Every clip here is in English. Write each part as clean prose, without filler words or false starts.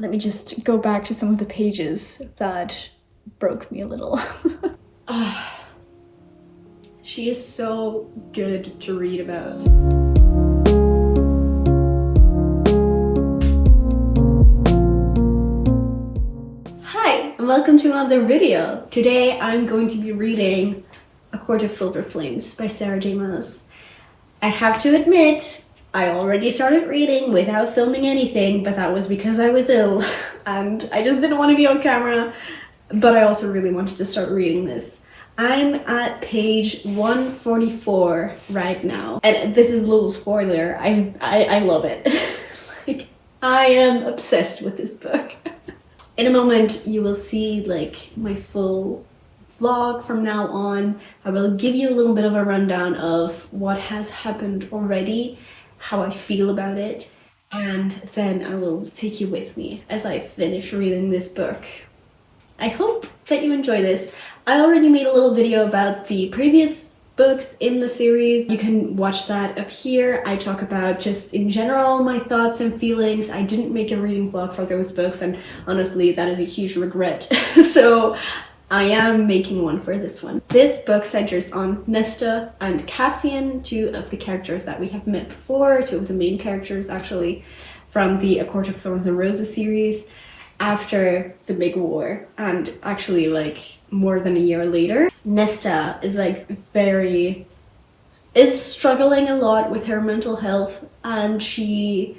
Let me just go back to some of the pages that broke me a little. She is so good to read about. Hi, and welcome to another video. Today I'm going to be reading A Court of Silver Flames by Sarah J Maas. I have to admit, I already started reading without filming anything, but that was because I was ill and I just didn't want to be on camera, but I also really wanted to start reading this. I'm at page 144 right now, and this is a little spoiler. I love it. Like, I am obsessed with this book. In a moment you will see like my full vlog from now on. I will give you a little bit of a rundown of what has happened already, how I feel about it, and then I will take you with me as I finish reading this book. I hope that you enjoy this. I already made a little video about the previous books in the series. You can watch that up here. I talk about just in general my thoughts and feelings. I didn't make a reading vlog for those books, and honestly that is a huge regret. So I am making one for this one. This book centers on Nesta and Cassian, two of the characters that we have met before, two of the main characters actually, from the A Court of Thorns and Roses series, after the big war, and actually like more than a year later. Nesta is like is struggling a lot with her mental health, and she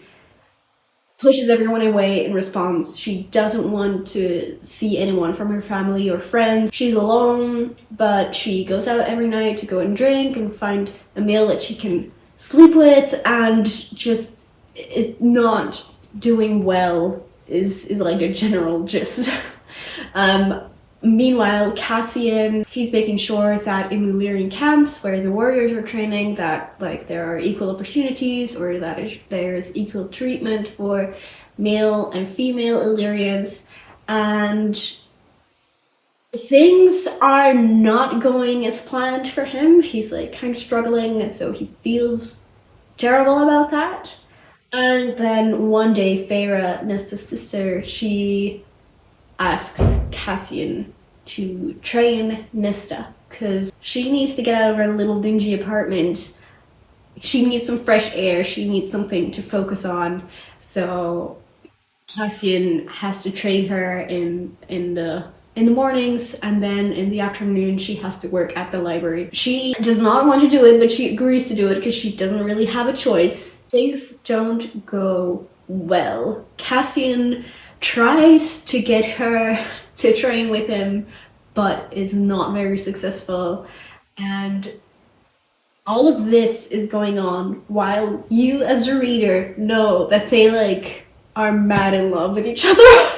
pushes everyone away in response. She doesn't want to see anyone from her family or friends. She's alone, but she goes out every night to go and drink and find a male that she can sleep with, and just is not doing well is like the general gist. Meanwhile, Cassian, he's making sure that in the Illyrian camps where the warriors are training, that like there are equal opportunities, or that there's equal treatment for male and female Illyrians, and things are not going as planned for him. He's like kind of struggling, and so he feels terrible about that. And then one day Feyre, Nesta's sister, she asks Cassian to train Nesta because she needs to get out of her little dingy apartment. She needs some fresh air, she needs something to focus on. So Cassian has to train her in the mornings, and then in the afternoon she has to work at the library. She does not want to do it, but she agrees to do it because she doesn't really have a choice. Things don't go well. Cassian tries to get her to train with him, but is not very successful. And all of this is going on while you as a reader know that they like are mad in love with each other.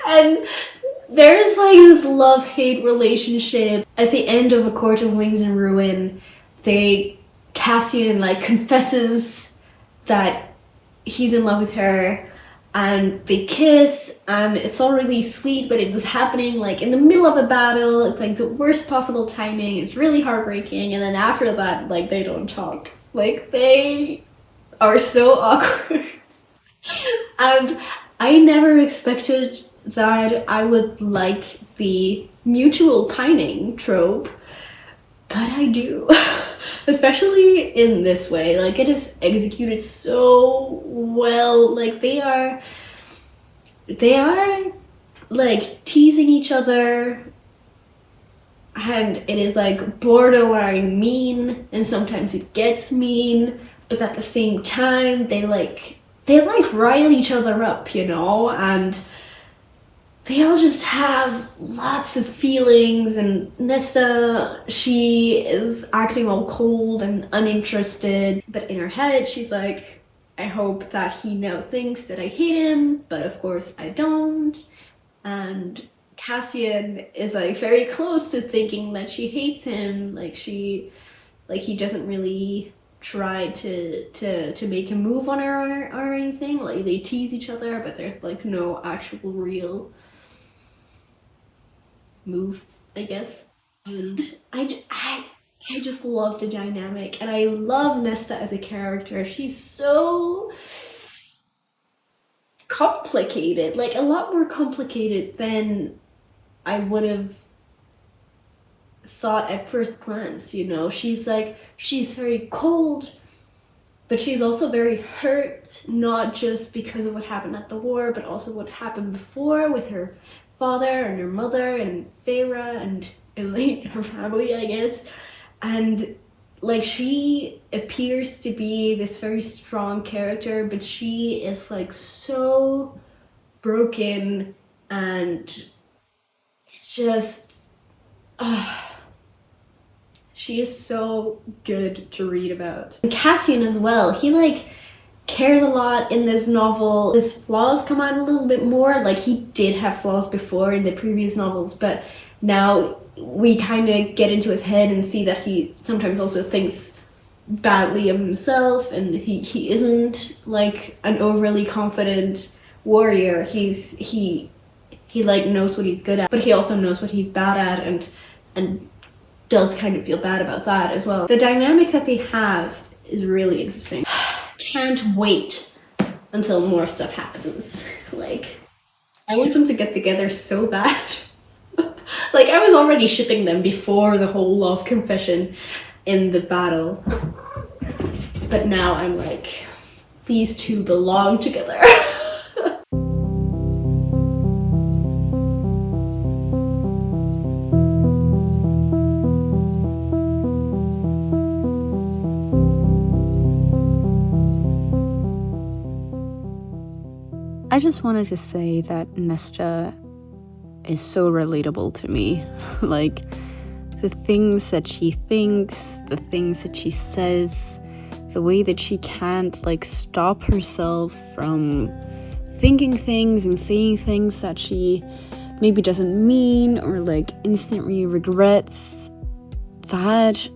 And there's like this love-hate relationship. At the end of A Court of Wings and Ruin, Cassian like confesses that he's in love with her, and they kiss, and it's all really sweet, but it was happening like in the middle of a battle. It's like the worst possible timing. It's really heartbreaking, and then after that like they don't talk. Like they are so awkward. And I never expected that I would like the mutual pining trope, but I do. Especially in this way. Like it is executed so well. Like they are like teasing each other, and it is like borderline mean, and sometimes it gets mean, but at the same time they rile each other up, you know, and they all just have lots of feelings. And Nesta, she is acting all cold and uninterested, but in her head she's like, I hope that he now thinks that I hate him, but of course I don't. And Cassian is like very close to thinking that she hates him. Like he doesn't really try to make a move on her or anything. Like they tease each other, but there's like no actual real move, I guess. And I just love the dynamic, and I love Nesta as a character. She's so complicated, like a lot more complicated than I would have thought at first glance, you know. She's very cold, but she's also very hurt, not just because of what happened at the war, but also what happened before with her father and her mother and Farah and Elaine, her family, I guess. And like, she appears to be this very strong character, but she is like so broken, and it's just she is so good to read about. And Cassian as well, he like cares a lot in this novel. His flaws come out a little bit more. Like, he did have flaws before in the previous novels, but now we kind of get into his head and see that he sometimes also thinks badly of himself, and he isn't like an overly confident warrior. He like knows what he's good at, but he also knows what he's bad at, and does kind of feel bad about that as well. The dynamic that they have is really interesting. Can't wait until more stuff happens. Like, I want them to get together so bad. Like, I was already shipping them before the whole love confession in the battle, but now I'm like, these two belong together. I just wanted to say that Nesta is so relatable to me. Like, the things that she thinks, the things that she says, the way that she can't like stop herself from thinking things and saying things that she maybe doesn't mean, or like instantly regrets. That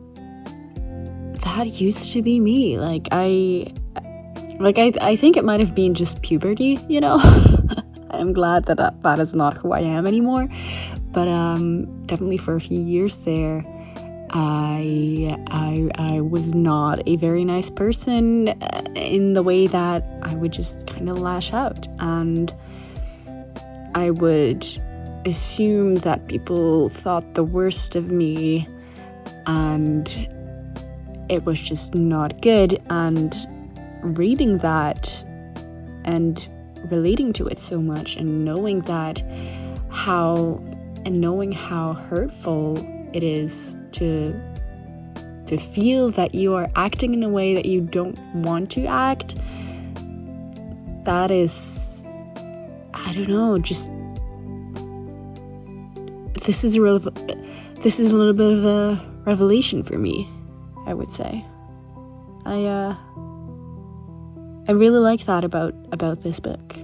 used to be me. I think it might have been just puberty, you know. I'm glad that is not who I am anymore, but definitely for a few years there, I was not a very nice person in the way that I would just kind of lash out, and I would assume that people thought the worst of me, and it was just not good. And reading that and relating to it so much, and knowing how hurtful it is to feel that you are acting in a way that you don't want to act, that is, I don't know, just this is a little bit of a revelation for me, I would say. I really like that about this book.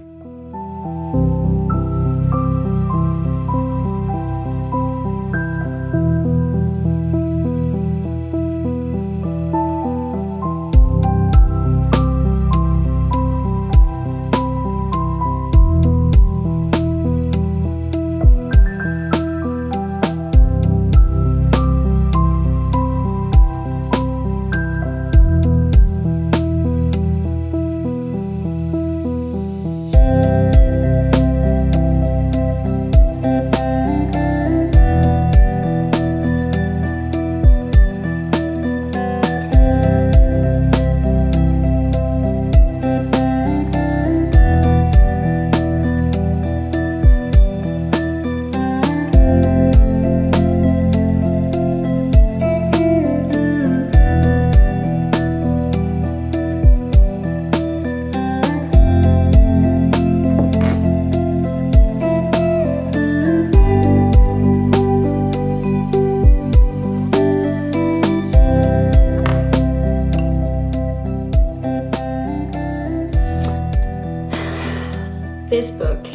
This book,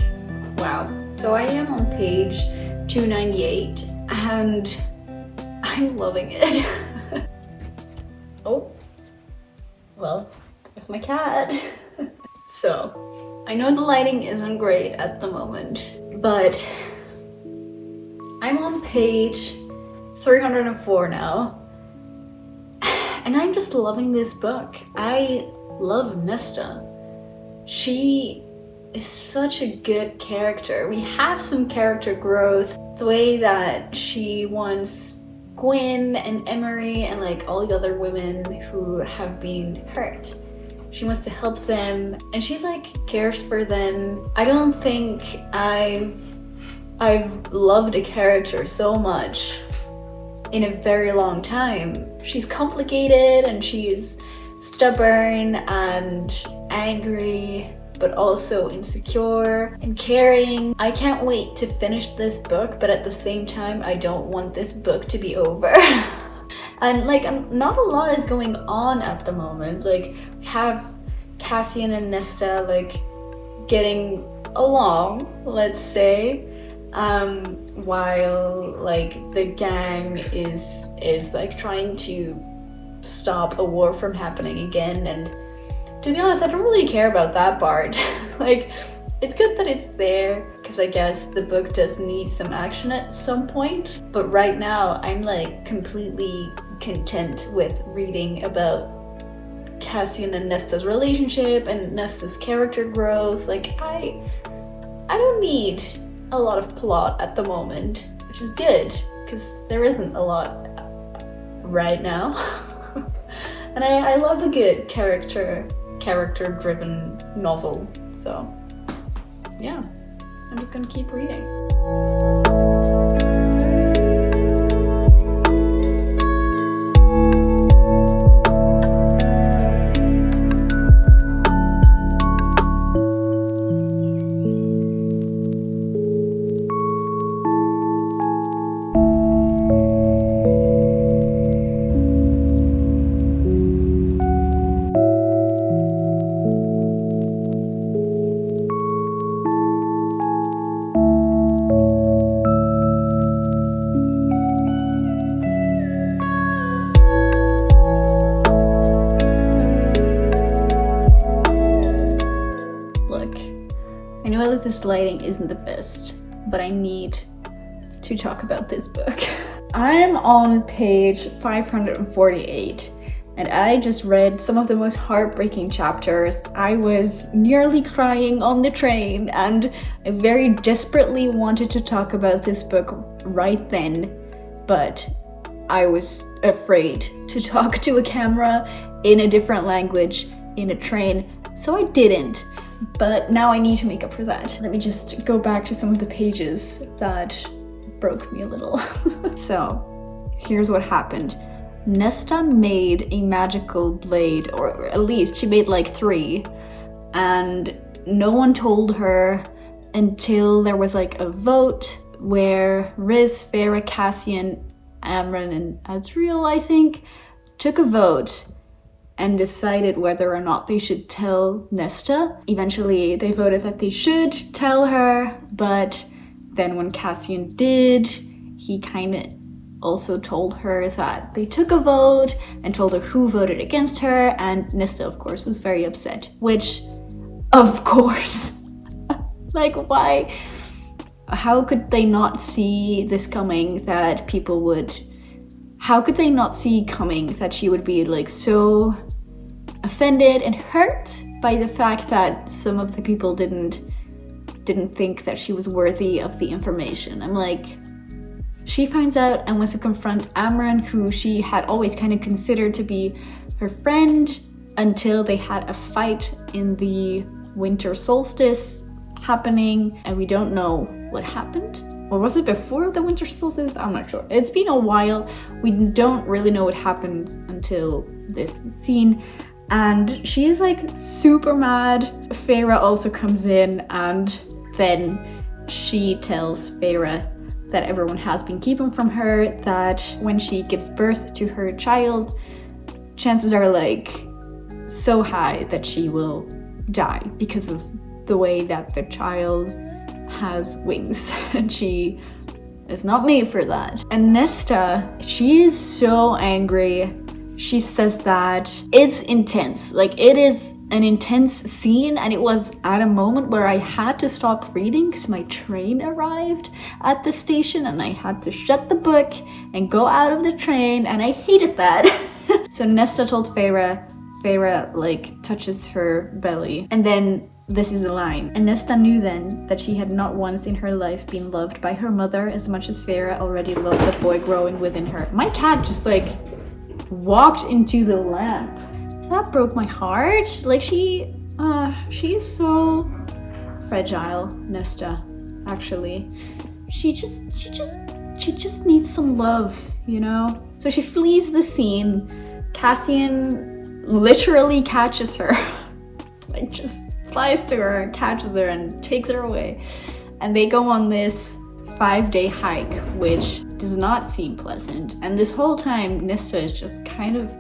wow. So I am on page 298 and I'm loving it. Oh, well, there's my cat. So, I know the lighting isn't great at the moment, but I'm on page 304 now, and I'm just loving this book. I love Nesta. She is such a good character. We have some character growth. The way that she wants Gwen and Emery and like all the other women who have been hurt. She wants to help them and she like cares for them. I don't think I've loved a character so much in a very long time. She's complicated and she's stubborn and angry, but also insecure and caring. I can't wait to finish this book, but at the same time, I don't want this book to be over. And like, not a lot is going on at the moment. Like, we have Cassian and Nesta like getting along, let's say, while like the gang is like trying to stop a war from happening again. And to be honest, I don't really care about that part. Like, it's good that it's there because I guess the book does need some action at some point, but right now I'm like completely content with reading about Cassian and Nesta's relationship and Nesta's character growth. Like, I don't need a lot of plot at the moment, which is good because there isn't a lot right now. And I love a good character-driven novel. So yeah, I'm just gonna keep reading. I know that this lighting isn't the best, but I need to talk about this book. I'm on page 548 and I just read some of the most heartbreaking chapters. I was nearly crying on the train and I very desperately wanted to talk about this book right then, but I was afraid to talk to a camera in a different language in a train, so I didn't. But now I need to make up for that. Let me just go back to some of the pages that broke me a little. So, here's what happened. Nesta made a magical blade, or at least she made like 3, and no one told her until there was like a vote where Riz, Farah, Cassian, Amran, and Azriel, I think, took a vote and decided whether or not they should tell Nesta. Eventually, they voted that they should tell her, but then when Cassian did, he kind of also told her that they took a vote and told her who voted against her, and Nesta, of course, was very upset, which, of course, like, why? How could they not see this coming, that people would... How could they not see coming that she would be like so offended and hurt by the fact that some of the people didn't think that she was worthy of the information? I'm like, she finds out and wants to confront Amran, who she had always kind of considered to be her friend until they had a fight in the winter solstice happening, and we don't know what happened. Or was it before the winter solstice? I'm not sure. It's been a while. We don't really know what happened until this scene. And she is like super mad. Farah also comes in and then she tells Farah that everyone has been keeping from her, that when she gives birth to her child, chances are like so high that she will die because of the way that the child has wings and she is not made for that. And Nesta, she is so angry. She says that it's intense, like it is an intense scene, and it was at a moment where I had to stop reading because my train arrived at the station and I had to shut the book and go out of the train, and I hated that. So Nesta told Farah like touches her belly, and then This is the line. And Nesta knew then that she had not once in her life been loved by her mother as much as Vera already loved the boy growing within her. My cat just like walked into the lamp. That broke my heart. Like she is so fragile, Nesta, actually. She just needs some love, you know? So she flees the scene. Cassian literally catches her. Like just flies to her, catches her, and takes her away. And they go on this 5-day hike, which does not seem pleasant. And this whole time, Nesta is just kind of,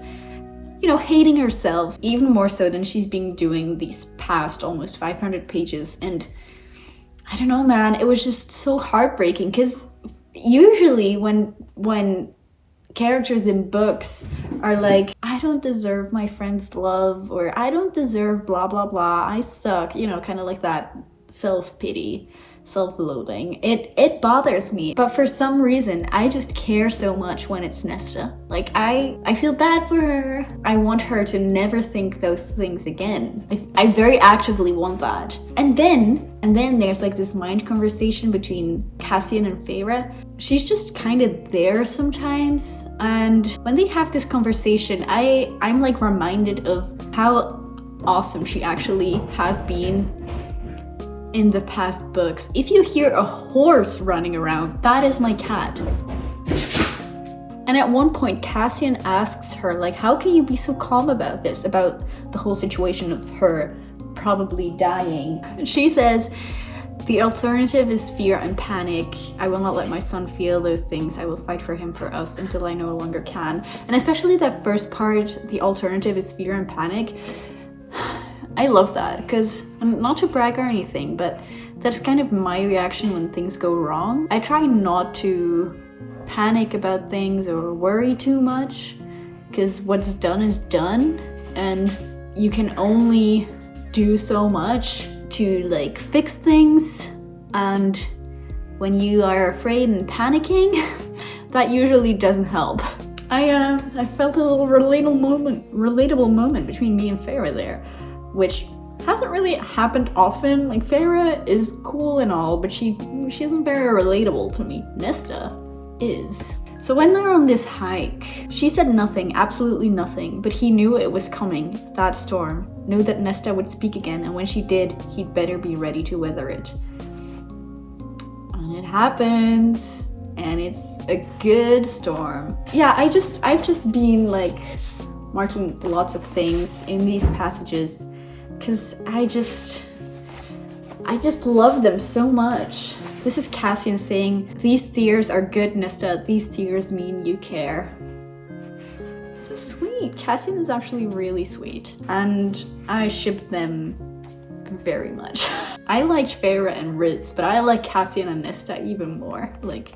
you know, hating herself, even more so than she's been doing these past almost 500 pages. And I don't know, man, it was just so heartbreaking, because usually when characters in books are like, I don't deserve my friend's love, or I don't deserve blah blah blah, I suck, you know, kind of like that self-pity, self-loathing. It bothers me, but for some reason I just care so much when it's Nesta. Like I feel bad for her. I want her to never think those things again. I very actively want that. And then there's like this mind conversation between Cassian and Feyre. She's just kind of there sometimes, and when they have this conversation, I'm like reminded of how awesome she actually has been in the past books. If you hear a horse running around, that is my cat. And at one point, Cassian asks her, like, how can you be so calm about this, about the whole situation of her probably dying? And she says, the alternative is fear and panic. I will not let my son feel those things. I will fight for him, for us, until I no longer can. And especially that first part, the alternative is fear and panic. I love that, because not to brag or anything, but that's kind of my reaction when things go wrong. I try not to panic about things or worry too much, because what's done is done, and you can only do so much to like fix things. And when you are afraid and panicking, that usually doesn't help. I felt a little relatable moment between me and Feyre there, which hasn't really happened often. Like, Feyre is cool and all, but she isn't very relatable to me. Nesta is. So when they're on this hike, she said nothing, absolutely nothing, but he knew it was coming, that storm. Knew that Nesta would speak again, and when she did, he'd better be ready to weather it. And it happens, and it's a good storm. Yeah, I've just been like marking lots of things in these passages, because I just love them so much. This is Cassian saying, these tears are good, Nesta. These tears mean you care. So sweet. Cassian is actually really sweet, and I ship them very much. I liked Feyre and Riz, but I like Cassian and Nesta even more. Like,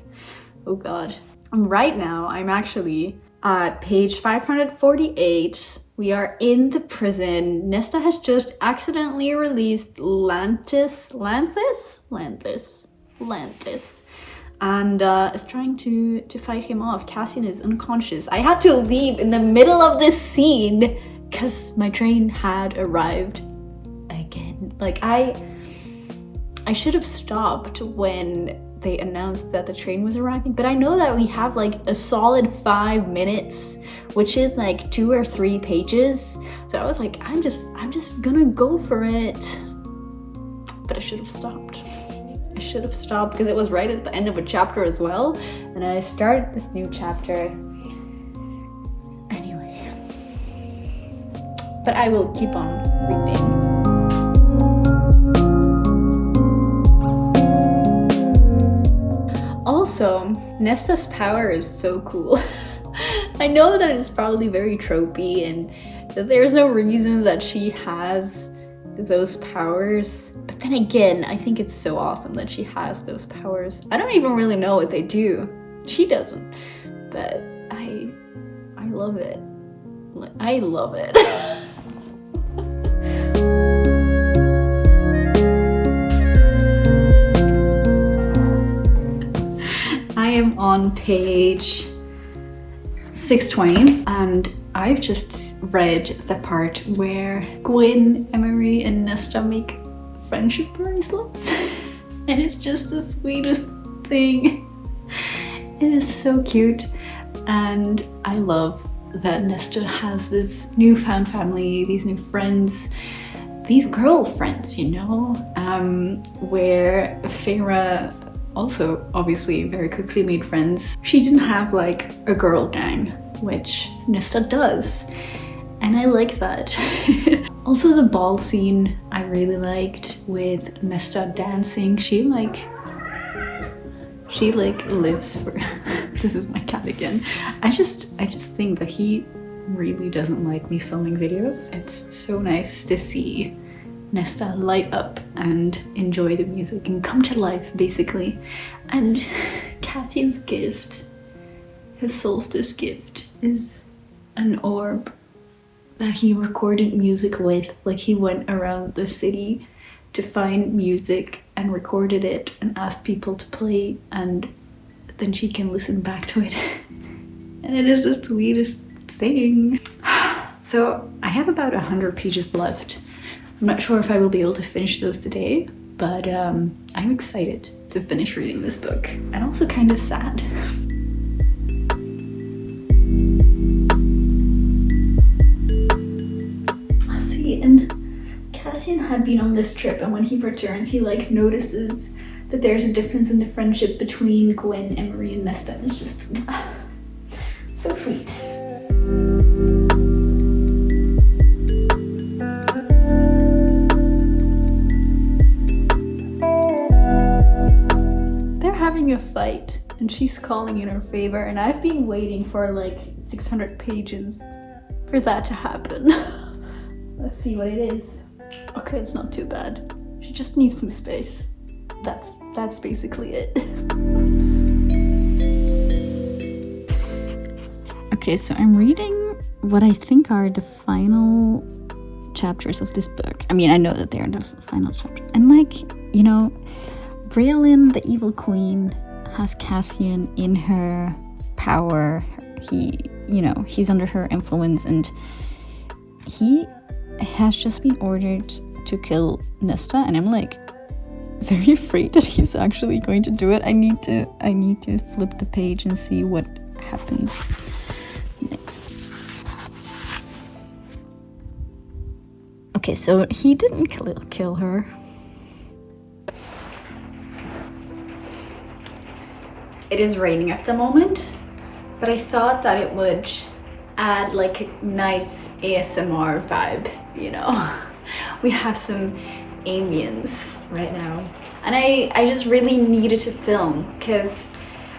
oh god. And right now, I'm actually at page 548. We are in the prison. Nesta has just accidentally released Lanthis, and is trying to fight him off. Cassian is unconscious. I had to leave in the middle of this scene because my train had arrived again. Like, I should have stopped when they announced that the train was arriving, but I know that we have like a solid 5 minutes, which is like 2 or 3 pages. So I was like, I'm just gonna go for it. But I should have stopped. I should have stopped because it was right at the end of a chapter as well, and I started this new chapter anyway. But I will keep on reading. Also, Nesta's power is so cool. I know that it's probably very tropey and that there's no reason that she has those powers, but then again, I think it's so awesome that she has those powers. I don't even really know what they do. She doesn't, but I love it. I love it. I am on page 620, and I've just read the part where Gwyn, Emery, and Nesta make friendship bracelets. And it's just the sweetest thing. It is so cute. And I love that Nesta has this newfound family, these new friends, these girlfriends, you know, where Farah also obviously very quickly made friends. She didn't have like a girl gang, which Nesta does, and I like that. Also the ball scene I really liked with Nesta dancing. She lives for this is my cat again. I just think that he really doesn't like me filming videos. It's so nice to see Nesta light up and enjoy the music and come to life, basically. And Cassian's gift, his solstice gift, is an orb that he recorded music with. Like, he went around the city to find music and recorded it and asked people to play, and then she can listen back to it. And it is the sweetest thing. So I have about 100 pages left. I'm not sure if I will be able to finish those today, but I'm excited to finish reading this book, and also kind of sad. See, and Cassian had been on this trip, and when he returns, he like notices that there's a difference in the friendship between Gwen, Emery, and Nesta. It's just so sweet. Having a fight, and she's calling in her favor, and I've been waiting for like 600 pages for that to happen. Let's see what it is. Okay, it's not too bad. She just needs some space. That's basically it. Okay, so I'm reading what I think are the final chapters of this book. I mean, I know that they're the final chapters, and like, you know, Braylon, the evil queen, has Cassian in her power. He's under her influence, and he has just been ordered to kill Nesta, and I'm like very afraid that he's actually going to do it. I need to flip the page and see what happens next. Okay, so he didn't kill her. It is raining at the moment, but I thought that it would add like a nice ASMR vibe, you know. We have some ambience right now. And I just really needed to film, because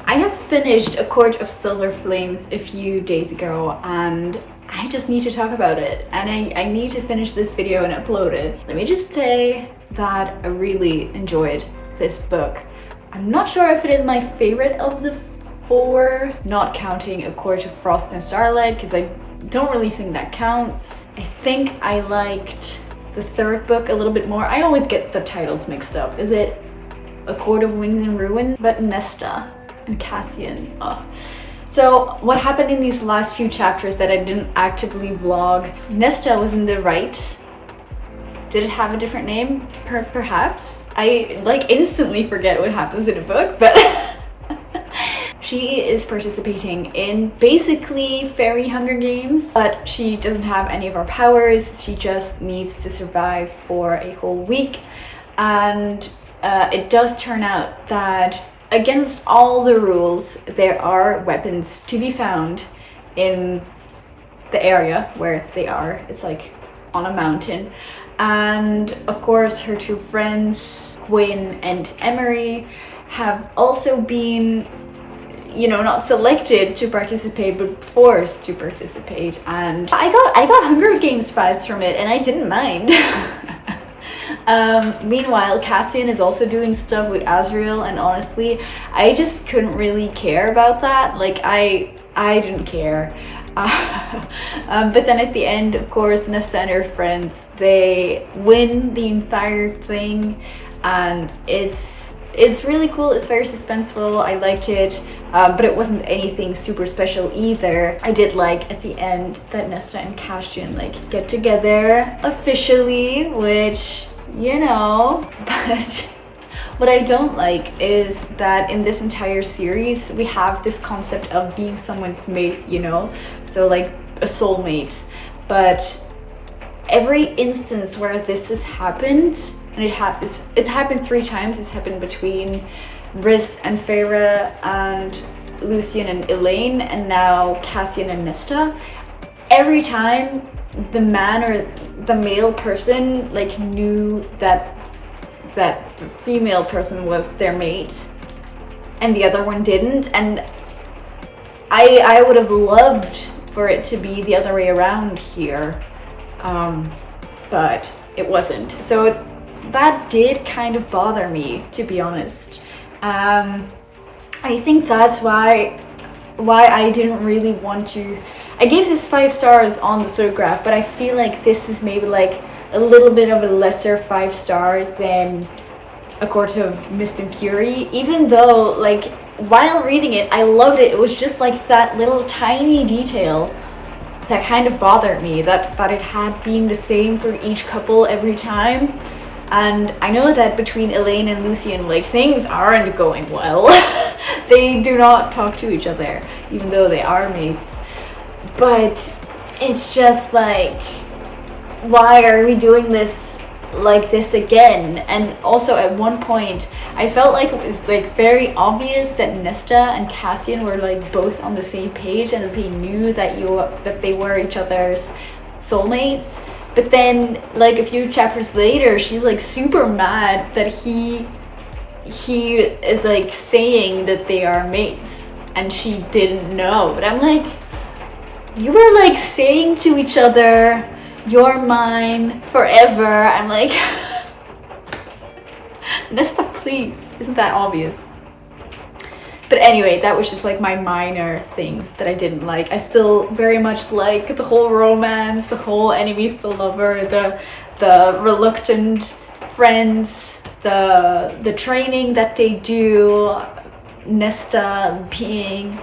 I have finished A Court of Silver Flames a few days ago, and I just need to talk about it. And I need to finish this video and upload it. Let me just say that I really enjoyed this book. I'm not sure if it is my favorite of the four, not counting A Court of Frost and Starlight, because I don't really think that counts. I think I liked the third book a little bit more. I always get the titles mixed up. Is it A Court of Wings and Ruin? But Nesta and Cassian. So what happened in these last few chapters that I didn't actively vlog? Nesta was in the right. Did it have a different name? Perhaps? I like instantly forget what happens in a book, but she is participating in basically fairy Hunger Games, but she doesn't have any of her powers. She just needs to survive for a whole week. And it does turn out that against all the rules, there are weapons to be found in the area where they are. It's like on a mountain. And of course, her two friends, Gwyn and Emery, have also been, you know, not selected to participate, but forced to participate. And I got Hunger Games vibes from it, and I didn't mind. Meanwhile, Cassian is also doing stuff with Azriel, and honestly, I just couldn't really care about that. Like, I didn't care. But then at the end, of course, Nesta and her friends, they win the entire thing, and it's really cool. It's very suspenseful. I liked it, but it wasn't anything super special either. I did like at the end that Nesta and Cassian like get together officially, which you know. But what I don't like is that in this entire series, we have this concept of being someone's mate, you know? So like a soulmate. But every instance where this has happened, and it's happened 3 times. It's happened between Riz and Feyre and Lucien and Elaine, and now Cassian and Nesta. Every time the man or the male person like knew that the female person was their mate and the other one didn't, and I would have loved for it to be the other way around here, but it wasn't. So that did kind of bother me, to be honest. I think that's why I didn't really want to. I gave this 5 stars on the Sograph, but I feel like this is maybe like a little bit of a lesser 5 star than A Court of Mist and Fury, even though like while reading it I loved it. It was just like that little tiny detail that kind of bothered me, that it had been the same for each couple every time. And I know that between Elaine and Lucien, like, things aren't going well. They do not talk to each other, even though they are mates. But it's just like, why are we doing this like this again? And also at one point, I felt like it was like very obvious that Nesta and Cassian were like both on the same page and that they knew that they were each other's soulmates. But then, like, a few chapters later, she's like super mad that he is like saying that they are mates and she didn't know. But I'm like, you were like saying to each other, you're mine forever. I'm like, Nesta, please, isn't that obvious? But anyway, that was just like my minor thing that I didn't like. I still very much like the whole romance, the whole enemies to lover, the reluctant friends, the training that they do, Nesta being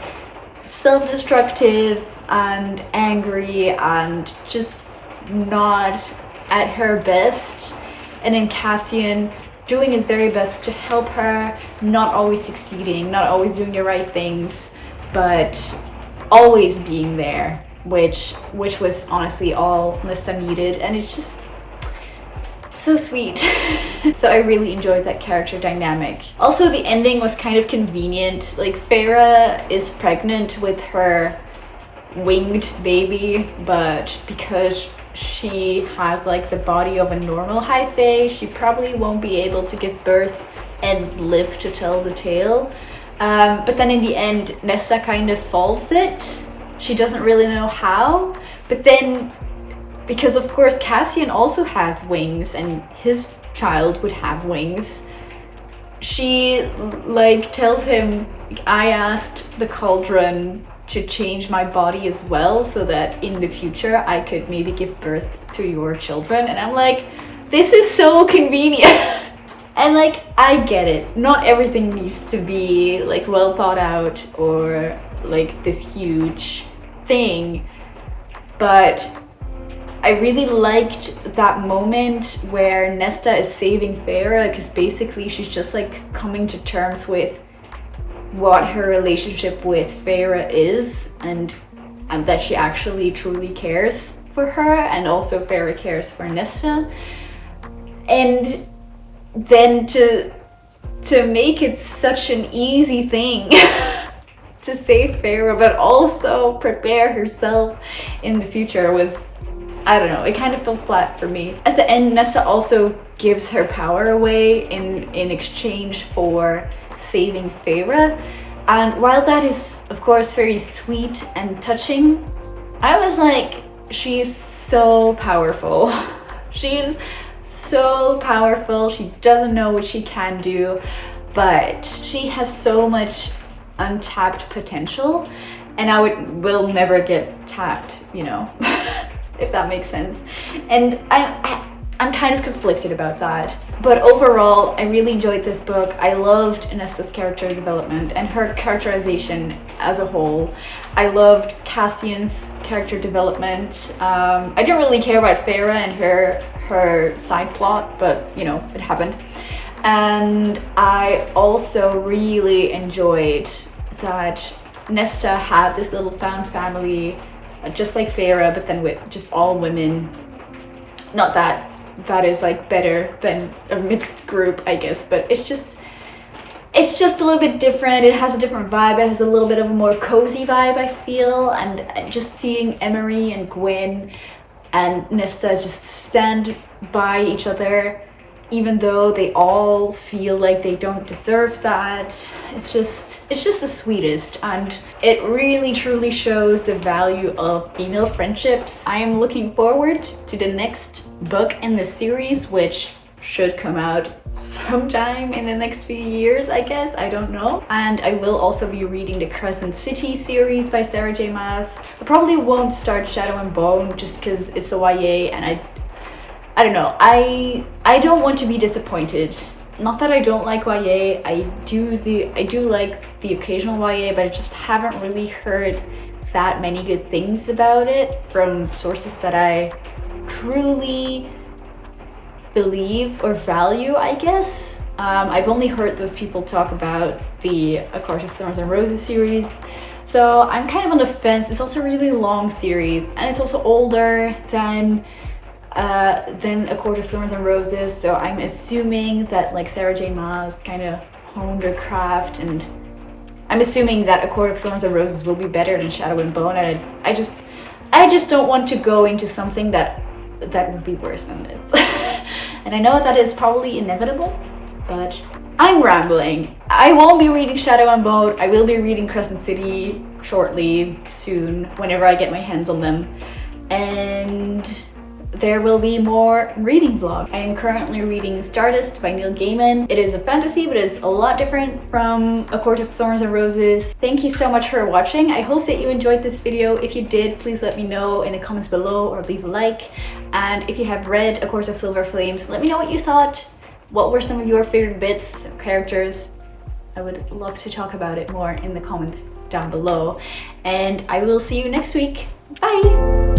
self-destructive and angry and just not at her best, and then Cassian doing his very best to help her, not always succeeding, not always doing the right things, but always being there, which was honestly all Nesta needed, and it's just so sweet. So I really enjoyed that character dynamic. Also, the ending was kind of convenient. Like, Feyre is pregnant with her winged baby, but because she has like the body of a normal high fae, she probably won't be able to give birth and live to tell the tale. But then in the end, Nesta kind of solves it. She doesn't really know how, but then, because of course Cassian also has wings and his child would have wings, she like tells him, I asked the cauldron to change my body as well so that in the future I could maybe give birth to your children. And I'm like, this is so convenient. And like, I get it, not everything needs to be like well thought out or like this huge thing, but I really liked that moment where Nesta is saving Feyre, because basically she's just like coming to terms with what her relationship with Feyre is, and that she actually truly cares for her, and also Feyre cares for Nesta. And then to make it such an easy thing to save Feyre, but also prepare herself in the future was, I don't know, it kind of fell flat for me. At the end, Nesta also gives her power away in exchange for saving Feyre. And while that is, of course, very sweet and touching, I was like, she's so powerful. She's so powerful. She doesn't know what she can do, but she has so much untapped potential, and will never get tapped, you know, if that makes sense. And I'm kind of conflicted about that. But overall, I really enjoyed this book. I loved Nesta's character development and her characterization as a whole. I loved Cassian's character development. I didn't really care about Feyre and her her side plot, but you know, it happened. And I also really enjoyed that Nesta had this little found family, just like Feyre, but then with just all women. Not that that is like better than a mixed group, I guess, but it's just a little bit different. It has a different vibe. It has a little bit of a more cozy vibe, I feel. And just seeing Emery and Gwen and Nesta just stand by each other, even though they all feel like they don't deserve that. It's just the sweetest, and it really truly shows the value of female friendships. I am looking forward to the next book in the series, which should come out sometime in the next few years, I guess. I don't know. And I will also be reading the Crescent City series by Sarah J Maas. I probably won't start Shadow and Bone just because it's a YA, and I don't know. I don't want to be disappointed. Not that I don't like YA. I do like the occasional YA, but I just haven't really heard that many good things about it from sources that I truly believe or value, I guess. I've only heard those people talk about the A Court of Thorns and Roses series, so I'm kind of on the fence. It's also a really long series, and it's also older than A Court of Thorns and Roses, so I'm assuming that like Sarah J Maas kind of honed her craft, and I'm assuming that A Court of Thorns and Roses will be better than Shadow and Bone, and I just don't want to go into something that would be worse than this. And I know that is probably inevitable, but I'm rambling. I won't be reading Shadow and Bone. I will be reading Crescent City shortly, soon, whenever I get my hands on them. And there will be more reading vlog. I am currently reading Stardust by Neil Gaiman. It is a fantasy, but it's a lot different from A Court of Thorns and Roses. Thank you so much for watching. I hope that you enjoyed this video. If you did, please let me know in the comments below or leave a like. And if you have read A Court of Silver Flames, let me know what you thought. What were some of your favorite bits, characters? I would love to talk about it more in the comments down below. And I will see you next week. Bye!